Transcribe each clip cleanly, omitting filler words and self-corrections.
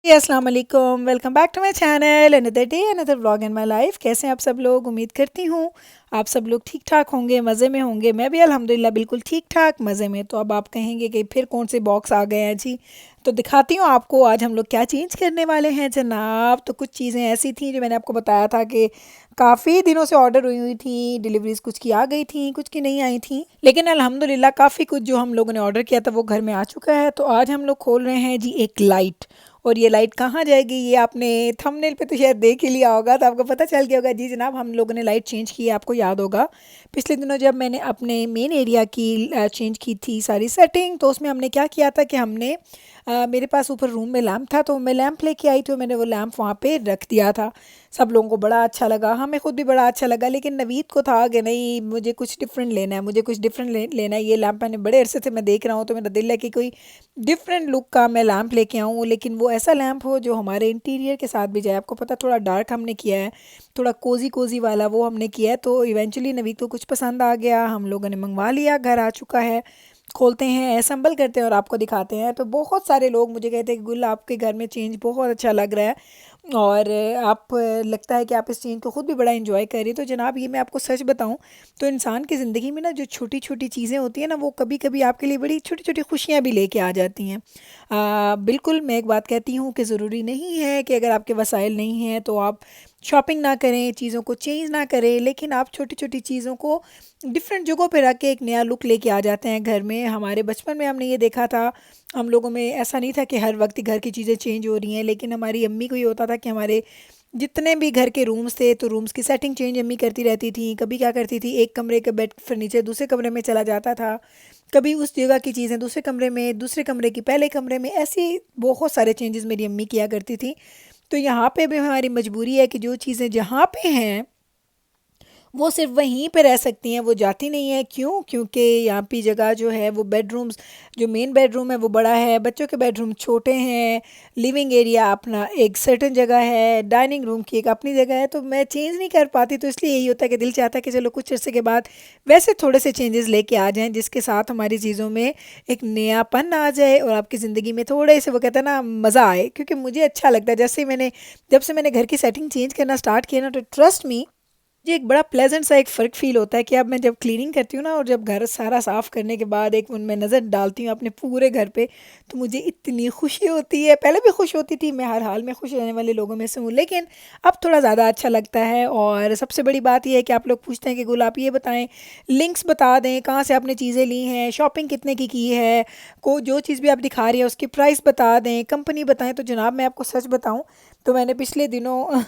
अस्सलाम वालेकुम, welcome back to my channel. Another day another vlog in my life. कैसे हैं आप सब लोग? उम्मीद करती हूँ आप सब लोग ठीक ठाक होंगे, मज़े में होंगे। मैं भी अल्हम्दुलिल्लाह बिल्कुल ठीक ठाक मज़े में। तो अब आप कहेंगे कि फिर कौन से बॉक्स आ गए हैं जी। तो दिखाती हूँ आपको आज हम लोग क्या चेंज करने वाले हैं जनाब। तो कुछ चीज़ें ऐसी थी जो मैंने आपको बताया था कि काफ़ी दिनों से ऑर्डर हुई हुई थी, डिलीवरीज कुछ की आ गई थी, कुछ की नहीं आई थी, लेकिन अल्हम्दुलिल्लाह काफ़ी कुछ जो हम लोगों ने ऑर्डर किया था वो घर में आ चुका है। तो आज हम लोग खोल रहे हैं जी एक लाइट। और ये लाइट कहाँ जाएगी ये आपने थंबनेल पे तो शायद देख ही लिया होगा, तो आपको पता चल गया होगा। जी जनाब, हम लोगों ने लाइट चेंज की है, आपको याद होगा पिछले दिनों जब मैंने अपने मेन एरिया की चेंज की थी सारी सेटिंग। तो उसमें हमने क्या किया था कि हमने मेरे पास ऊपर रूम में लैंप था, तो मैं लैंप लेके आई, तो मैंने वो लैंप वहाँ पे रख दिया था। सब लोगों को बड़ा अच्छा लगा, हमें खुद भी बड़ा अच्छा लगा, लेकिन नवीद को था कि नहीं मुझे कुछ डिफरेंट लेना है, मुझे कुछ डिफरेंट लेना है। ये लैंप मैंने बड़े अरसे से मैं देख रहा हूँ, तो मेरा दिल है कि कोई डिफरेंट लुक का मैं लैंप लेके आऊँ, लेकिन वो ऐसा लैंप हो जो हमारे इंटीरियर के साथ भी जाए। आपको पता थोड़ा डार्क हमने किया है, थोड़ा कोजी कोजी वाला वो हमने किया है। तो इवेंचुअली नवीद को कुछ पसंद आ गया, हम लोगों ने मंगवा लिया, घर आ चुका है। खोलते हैं, असम्बल करते हैं और आपको दिखाते हैं। तो बहुत सारे लोग मुझे कहते हैं कि गुल आपके घर में चेंज बहुत अच्छा लग रहा है, और आप लगता है कि आप इस चेंज को ख़ुद भी बड़ा एंजॉय कर रही है। तो जनाब ये मैं आपको सच बताऊं तो इंसान की ज़िंदगी में ना जो छोटी छोटी चीज़ें होती हैं ना, वो कभी कभी आपके लिए बड़ी छोटी छोटी खुशियाँ भी लेके आ जाती हैं। बिल्कुल मैं एक बात कहती हूँ कि ज़रूरी नहीं है कि अगर आपके वसाइल नहीं हैं तो आप शॉपिंग ना करें, चीज़ों को चेंज ना करें, लेकिन आप छोटी छोटी चीज़ों को डिफरेंट जगहों पे रख के एक नया लुक लेके आ जाते हैं घर में। हमारे बचपन में हमने ये देखा था, हम लोगों में ऐसा नहीं था कि हर वक्त ही घर की चीज़ें चेंज हो रही हैं, लेकिन हमारी अम्मी को ये होता था कि हमारे जितने भी घर के रूम्स थे तो रूम्स की सेटिंग चेंज अम्मी करती रहती थी। कभी क्या करती थी, एक कमरे का बेड फर्नीचर दूसरे कमरे में चला जाता था, कभी उस जगह की चीज़ें दूसरे कमरे में, दूसरे कमरे की पहले कमरे में, ऐसी बहुत सारे चेंजेस मेरी अम्मी किया करती थी। तो यहाँ पे भी हमारी मजबूरी है कि जो चीज़ें जहाँ पे हैं वो सिर्फ वहीं पे रह सकती हैं, वो जाती नहीं है। क्यों? क्योंकि यहाँ पे जगह जो है वो बेडरूम्स, जो मेन बेडरूम है वो बड़ा है, बच्चों के बेडरूम छोटे हैं, लिविंग एरिया अपना एक सर्टेन जगह है, डाइनिंग रूम की एक अपनी जगह है, तो मैं चेंज नहीं कर पाती। तो इसलिए यही होता है कि दिल चाहता है कि चलो कुछ अर्से के बाद वैसे थोड़े से चेंजेस लेके आ जाएँ, जिसके साथ हमारी चीज़ों में एक नयापन आ जाए और आपकी ज़िंदगी में थोड़े से वो कहते हैं ना मज़ा आए। क्योंकि मुझे अच्छा लगता है, जब से मैंने घर की सेटिंग चेंज करना स्टार्ट किया ना, तो ट्रस्ट मी जी एक बड़ा प्लेजेंट सा एक फ़र्क फ़ील होता है कि अब मैं जब क्लीनिंग करती हूँ ना, और जब घर सारा साफ़ करने के बाद एक उनमें नज़र डालती हूँ अपने पूरे घर पे, तो मुझे इतनी खुशी होती है। पहले भी खुश होती थी, मैं हर हाल में खुश रहने वाले लोगों में से हूँ, लेकिन अब थोड़ा ज़्यादा अच्छा लगता है। और सबसे बड़ी बात यह है कि आप लोग पूछते हैं कि गुल आप ये बताएं, लिंक्स बता दें कहाँ से आपने चीज़ें ली हैं, शॉपिंग कितने की है, को जो चीज़ भी आप दिखा रही है उसकी प्राइस बता दें, कंपनी बताएं। तो जनाब मैं आपको सच बताऊँ तो मैंने पिछले दिनों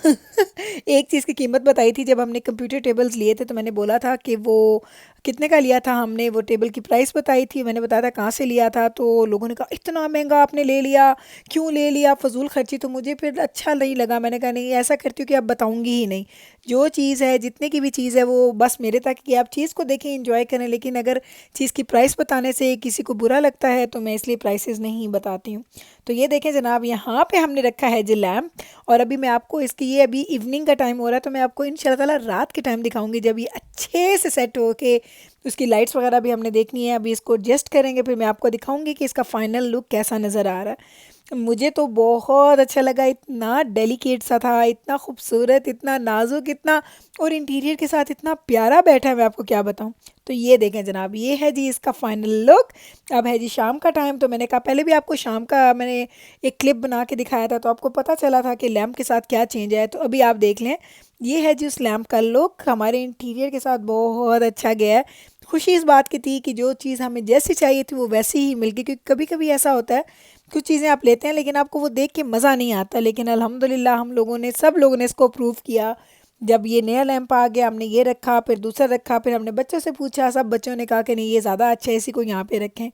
एक चीज़ की कीमत बताई थी। जब हमने कंप्यूटर टेबल्स लिए थे तो मैंने बोला था कि वो कितने का लिया था, हमने वो टेबल की प्राइस बताई थी, मैंने बताया था कहाँ से लिया था। तो लोगों ने कहा इतना महंगा आपने ले लिया, क्यों ले लिया, फजूल खर्ची। तो मुझे फिर अच्छा नहीं लगा, मैंने कहा नहीं ऐसा करती हूँ कि अब बताऊँगी ही नहीं। जो चीज़ है, जितने की भी चीज़ है, वो बस मेरे तक कि आप चीज़ को देखें, इंजॉय करें, लेकिन अगर चीज़ की प्राइस बताने से किसी को बुरा लगता है तो मैं इसलिए प्राइसेस नहीं बताती हूँ। तो ये देखें जनाब, यहाँ पे हमने रखा है जी लैम्प, और अभी मैं आपको इसकी, ये अभी इवनिंग का टाइम हो रहा है, तो मैं आपको इंशाल्लाह ताला रात के टाइम दिखाऊंगी जब ये अच्छे से सेट हो के उसकी लाइट्स वगैरह भी हमने देखनी है। अभी इसको एडजस्ट करेंगे, फिर मैं आपको दिखाऊंगी कि इसका फाइनल लुक कैसा नज़र आ रहा है। मुझे तो बहुत अच्छा लगा, इतना डेलिकेट सा था, इतना खूबसूरत, इतना नाजुक, इतना, और इंटीरियर के साथ इतना प्यारा बैठा है, मैं आपको क्या बताऊं। तो ये देखें जनाब, ये है जी इसका फाइनल लुक। अब है जी शाम का टाइम, तो मैंने कहा पहले भी आपको शाम का मैंने एक क्लिप बना के दिखाया था, तो आपको पता चला था कि लैम्प के साथ क्या चेंज है। तो अभी आप देख लें, ये है जी उस लैम्प का लुक, हमारे इंटीरियर के साथ बहुत अच्छा गया है। खुशी इस बात की थी कि जो चीज़ हमें जैसी चाहिए थी वो वैसी ही मिल गई। क्योंकि कभी कभी ऐसा होता है कुछ चीज़ें आप लेते हैं लेकिन आपको वो देख के मज़ा नहीं आता, लेकिन अल्हम्दुलिल्लाह हम लोगों ने, सब लोगों ने इसको अप्रूव किया। जब ये नया लैंप आ गया, हमने ये रखा, फिर दूसरा रखा, फिर हमने बच्चों से पूछा, सब बच्चों ने कहा कि नहीं ये ज़्यादा अच्छा है, इसी को यहाँ पे रखें।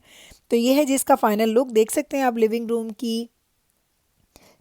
तो ये है जिसका फाइनल लुक, देख सकते हैं आप लिविंग रूम की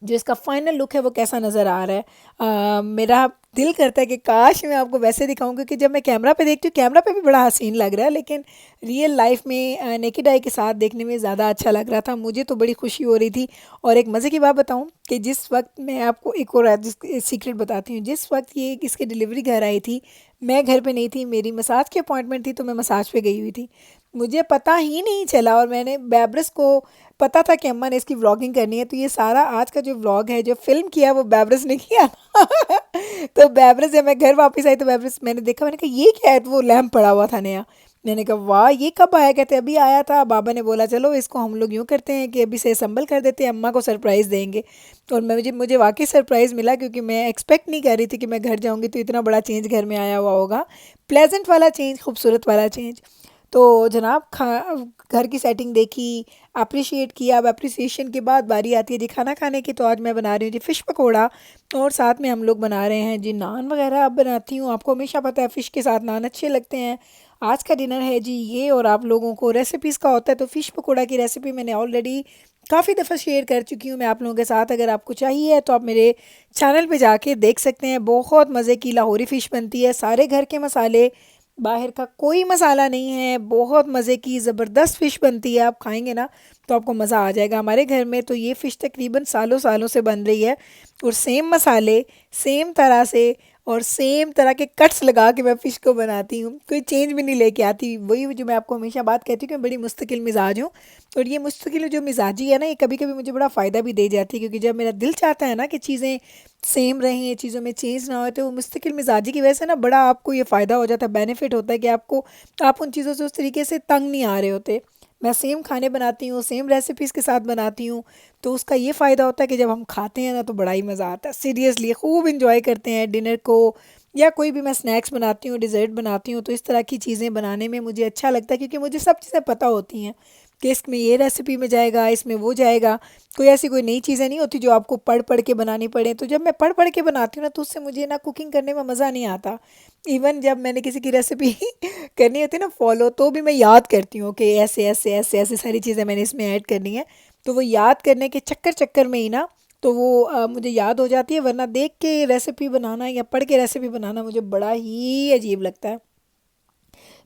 जो इसका फाइनल लुक है वो कैसा नज़र आ रहा है। मेरा दिल करता है कि काश मैं आपको वैसे दिखाऊं, क्योंकि जब मैं कैमरा पे देखती हूँ कैमरा पे भी बड़ा हसीन लग रहा है, लेकिन रियल लाइफ में नेकेड आई के साथ देखने में ज़्यादा अच्छा लग रहा था। मुझे तो बड़ी खुशी हो रही थी। और एक मज़े की बात बताऊं कि जिस वक्त मैं आपको एक और सीक्रेट बताती हूँ, जिस वक्त ये इसकी डिलीवरी घर आई थी, मैं घर पे नहीं थी, मेरी मसाज की अपॉइंटमेंट थी, तो मैं मसाज पे गई हुई थी। मुझे पता ही नहीं चला, और मैंने बैब्रिस को पता था कि अम्मा ने इसकी व्लॉगिंग करनी है, तो ये सारा आज का जो व्लॉग है, जो फिल्म किया, वो बैब्रिस ने किया। तो बैब्रिस, जब मैं घर वापस आई तो बैब्रिस मैंने देखा, मैंने कहा ये क्या है, तो वो लैम्प पड़ा हुआ था नया। मैंने कहा वाह, ये कब आया? कहते अभी आया था, बाबा ने बोला चलो इसको हम लोग यूँ करते हैं कि अभी से असम्बल कर देते हैं, अम्मा को सरप्राइज़ देंगे। और मुझे वाकई सरप्राइज़ मिला, क्योंकि मैं एक्सपेक्ट नहीं कर रही थी कि मैं घर जाऊँगी तो इतना बड़ा चेंज घर में आया हुआ होगा। प्लेजेंट वाला चेंज, खूबसूरत वाला चेंज। तो जनाब, घर की सेटिंग देखी, अप्रिशिएट किया। अब अप्रिसिएशन के बाद बारी आती है जी खाना खाने की। तो आज मैं बना रही हूँ जी फ़िश पकौड़ा, और साथ में हम लोग बना रहे हैं जी नान वगैरह। अब बनाती हूँ, आपको हमेशा पता है फ़िश के साथ नान अच्छे लगते हैं। आज का डिनर है जी ये। और आप लोगों को रेसिपीज़ का होता है, तो फ़िश पकौड़ा की रेसिपी मैंने ऑलरेडी काफ़ी दफ़ा शेयर कर चुकी हूँ मैं आप लोगों के साथ। अगर आपको चाहिए तो आप मेरे चैनल पे जाके देख सकते हैं। बहुत मज़े की लाहौरी फ़िश बनती है, सारे घर के मसाले, बाहर का कोई मसाला नहीं है। बहुत मज़े की ज़बरदस्त फ़िश बनती है, आप खाएंगे ना तो आपको मज़ा आ जाएगा। हमारे घर में तो ये फ़िश तकरीबन सालों सालों से बन रही है, और सेम मसाले, सेम तरह से, और सेम तरह के कट्स लगा के मैं फ़िश को बनाती हूँ। कोई चेंज भी नहीं लेके आती। वही जो मैं आपको हमेशा बात कहती हूँ कि मैं बड़ी मुस्तकिल मिजाज हूँ। और ये मुस्तकिल जो मिजाजी है ना, ये कभी कभी मुझे बड़ा फ़ायदा भी दे जाती है, क्योंकि जब मेरा दिल चाहता है ना कि चीज़ें सेम रहें, चीज़ों में चेंज ना हो, तो वो मुस्तकिल मिजाजी की वजह से ना बड़ा आपको ये फ़ायदा हो जाता है, बेनिफिट होता है कि आप उन चीज़ों से उस तरीके से तंग नहीं आ रहे होते। मैं सेम खाने बनाती हूँ, सेम रेसिपीज़ के साथ बनाती हूँ, तो उसका ये फ़ायदा होता है कि जब हम खाते हैं ना तो बड़ा ही मज़ा आता है। सीरियसली खूब इंजॉय करते हैं डिनर को। या कोई भी मैं स्नैक्स बनाती हूँ, डिज़र्ट बनाती हूँ, तो इस तरह की चीज़ें बनाने में मुझे अच्छा लगता है, क्योंकि मुझे सब चीज़ें पता होती हैं कि इसमें ये रेसिपी में जाएगा, इसमें वो जाएगा। कोई नई चीज़ें नहीं होती जो आपको पढ़ पढ़ के बनानी पड़े। तो जब मैं पढ़ पढ़ के बनाती हूँ ना, तो उससे मुझे ना कुकिंग करने में मज़ा नहीं आता। इवन जब मैंने किसी की रेसिपी करनी होती है ना फॉलो, तो भी मैं याद करती हूँ कि ऐसे ऐसे ऐसे ऐसे सारी चीज़ें मैंने इसमें ऐड करनी है। तो वो याद करने के चक्कर चक्कर में ही ना, तो वो मुझे याद हो जाती है। वरना देख के रेसिपी बनाना या पढ़ के रेसिपी बनाना मुझे बड़ा ही अजीब लगता है।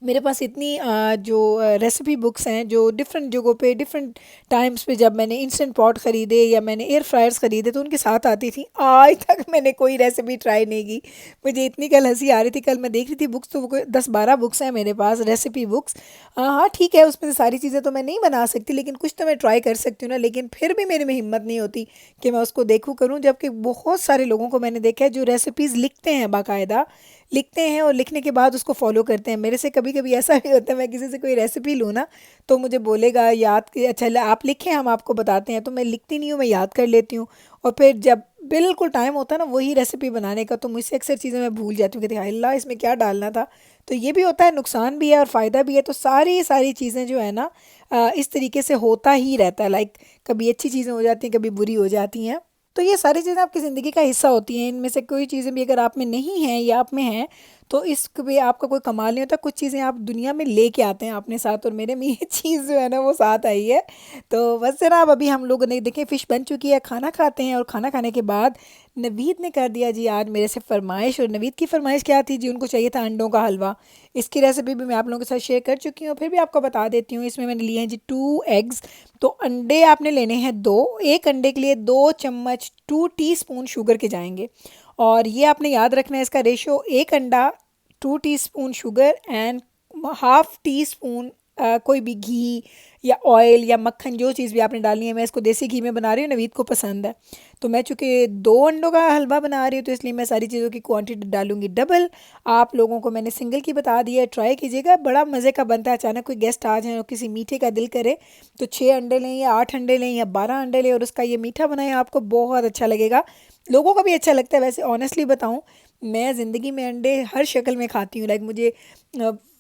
मेरे पास इतनी जो रेसिपी बुक्स हैं, जो डिफरेंट जगहों पे डिफरेंट टाइम्स पे, जब मैंने इंस्टेंट पॉट ख़रीदे या मैंने एयर फ्रायर्स ख़रीदे तो उनके साथ आती थी। आज तक मैंने कोई रेसिपी ट्राई नहीं की। मुझे इतनी कल हंसी आ रही थी, कल मैं देख रही थी बुक्स, तो वो कोई 10-12 बुक्स हैं मेरे पास, रेसिपी बुक्स। हाँ ठीक है, उसमें से सारी चीज़ें तो मैं नहीं बना सकती, लेकिन कुछ तो मैं ट्राई कर सकती हूँ ना। लेकिन फिर भी मेरे में हिम्मत नहीं होती कि मैं उसको देखूँ करूँ, जबकि बहुत सारे लोगों को मैंने देखा है जो रेसिपीज़ लिखते हैं, बाकायदा लिखते हैं, और लिखने के बाद उसको फॉलो करते हैं। मेरे से कभी कभी ऐसा भी होता है, मैं किसी से कोई रेसिपी लूँ ना, तो मुझे बोलेगा याद कि अच्छा आप लिखें, हम आपको बताते हैं, तो मैं लिखती नहीं हूँ, मैं याद कर लेती हूँ। और फिर जब बिल्कुल टाइम होता है ना वही रेसिपी बनाने का, तो मुझसे अक्सर चीज़ें मैं भूल जाती हूँ कि अल्लाह इसमें क्या डालना था। तो ये भी होता है, नुकसान भी है और फ़ायदा भी है। तो सारी सारी चीज़ें जो है ना, इस तरीके से होता ही रहता है। लाइक कभी अच्छी चीज़ें हो जाती हैं, कभी बुरी हो जाती हैं। तो ये सारी चीज़ें आपकी ज़िंदगी का हिस्सा होती हैं। इनमें से कोई चीज़ें भी अगर आप में नहीं हैं या आप में हैं, तो इस पे आपका कोई कमाल नहीं होता। कुछ चीज़ें आप दुनिया में लेके आते हैं अपने साथ, और मेरे में ये चीज़ जो है ना वो साथ आई है। तो बस जनाब, अभी हम लोगों ने देखें फ़िश बन चुकी है, खाना खाते हैं। और खाना खाने के बाद नवीद ने कर दिया जी आज मेरे से फरमाइश। और नवीद की फरमाइश क्या थी जी? उनको चाहिए था अंडों का हलवा। इसकी रेसिपी भी मैं आप लोगों के साथ शेयर कर चुकी हूँ, फिर भी आपको बता देती हूँ। इसमें मैंने लिए हैं जी 2 एग्स। तो अंडे आपने लेने हैं 2। एक अंडे के लिए 2 चम्मच, 2 टीस्पून शुगर के जाएंगे। और ये आपने याद रखना है इसका रेशो, एक अंडा, 2 teaspoon sugar, and half tea spoon कोई भी घी या ऑयल या मक्खन, जो चीज़ भी आपने डालनी है। मैं इसको देसी घी में बना रही हूँ, नवीद को पसंद है। तो मैं चूँकि 2 अंडों का हलवा बना रही हूँ, तो इसलिए मैं सारी चीज़ों की क्वांटिटी डालूंगी डबल। आप लोगों को मैंने सिंगल की बता दी है, ट्राई कीजिएगा, बड़ा मज़े का बनता है। अचानक कोई गेस्ट आ जाए और किसी मीठे का दिल करे, तो 6 अंडे लें या 8 अंडे लें या 12 अंडे लें, और उसका ये मीठा बनाएं, आपको बहुत अच्छा लगेगा। लोगों को भी अच्छा लगता है। वैसे ऑनेस्टली बताऊँ, मैं ज़िंदगी में अंडे हर शक्ल में खाती हूँ। लाइक मुझे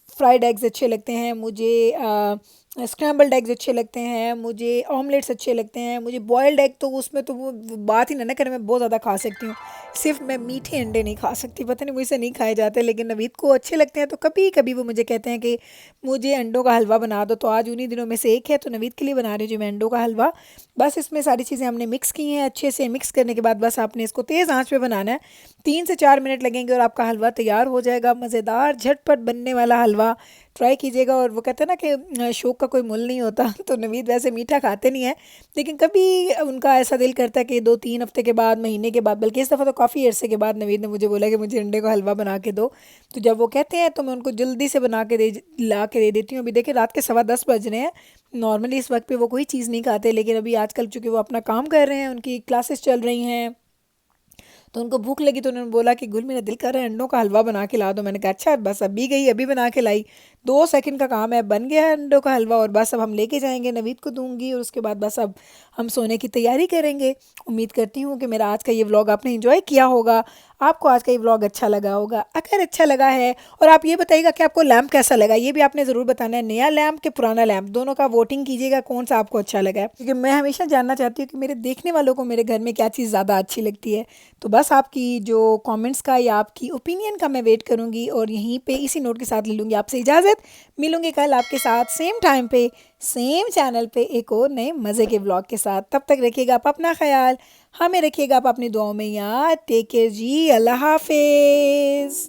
फ्राइड एग्स अच्छे लगते हैं, मुझे स्क्रैम्बल्ड एग्स अच्छे लगते हैं, मुझे ऑमलेट्स अच्छे लगते हैं, मुझे बॉयल्ड एग, तो उसमें तो वो बात ही ना करें, मैं बहुत ज़्यादा खा सकती हूँ। सिर्फ मैं मीठे अंडे नहीं खा सकती, पता नहीं मुझसे नहीं खाए जाते, लेकिन नवीद को अच्छे लगते हैं। तो कभी कभी वो मुझे कहते हैं कि मुझे अंडों का हलवा बना दो, तो आज उन्हीं दिनों में से एक है, तो नवीद के लिए बना रही हूँ जी मैं अंडों का हलवा। बस इसमें सारी चीज़ें हमने मिक्स की हैं। अच्छे से मिक्स करने के बाद बस आपने इसको तेज़ आंच पे बनाना है। 3 से 4 मिनट लगेंगे और आपका हलवा तैयार हो जाएगा। मज़ेदार झटपट बनने वाला हलवा ट्राई कीजिएगा। और वो कहते हैं ना कि शौक़ का कोई मुल नहीं होता। तो नवीद वैसे मीठा खाते नहीं है, लेकिन कभी उनका ऐसा दिल करता है कि 2-3 हफ्ते के बाद, महीने के बाद, बल्कि इस दफ़ा तो काफ़ी अरसे के बाद नवीद ने मुझे बोला कि मुझे अंडे का हलवा बना के दो। तो जब वो कहते हैं तो मैं उनको जल्दी से बना के ला के दे देती हूँ। अभी देखिए रात के 10:15 बज रहे हैं। नॉर्मली इस वक्त पे वो कोई चीज़ नहीं खाते, लेकिन अभी आजकल चूँकि वो अपना काम कर रहे हैं, उनकी क्लासेस चल रही हैं, तो उनको भूख लगी तो उन्होंने बोला कि गुल मेरा दिल कर रहा है अंडों का हलवा बना के ला दो। मैंने कहा अच्छा, बस अभी गई अभी बना के लाई, 2 सेकंड का काम है, बन गया है अंडों का हलवा। और बस अब हम लेके जाएंगे, नवीद को दूंगी और उसके बाद बस अब हम सोने की तैयारी करेंगे। उम्मीद करती हूँ कि मेरा आज का ये व्लॉग आपने एंजॉय किया होगा, आपको आज का ये व्लॉग अच्छा लगा होगा। अगर अच्छा लगा है, और आप ये बताइएगा कि आपको लैम्प कैसा लगा, ये भी आपने ज़रूर बताना है, नया लैम्प कि पुराना लैम्प, दोनों का वोटिंग कीजिएगा कौन सा आपको अच्छा लगा है, क्योंकि मैं हमेशा जानना चाहती हूँ कि मेरे देखने वालों को मेरे घर में क्या चीज़ ज़्यादा अच्छी लगती है। तो बस आपकी जो कमेंट्स का या आपकी ओपिनियन का मैं वेट करूँगी, और यहीं पे इसी नोट के साथ ले लूँगी आपसे इजाज़त। मिलूँगी कल आपके साथ सेम टाइम पे, सेम चैनल पे, एक और नए मज़े के व्लॉग के साथ। तब तक रखिएगा आप अपना ख्याल, हमें रखिएगा आप अपनी दुआओं में याद। टेक केयर जी, अल्लाह हाफिज़।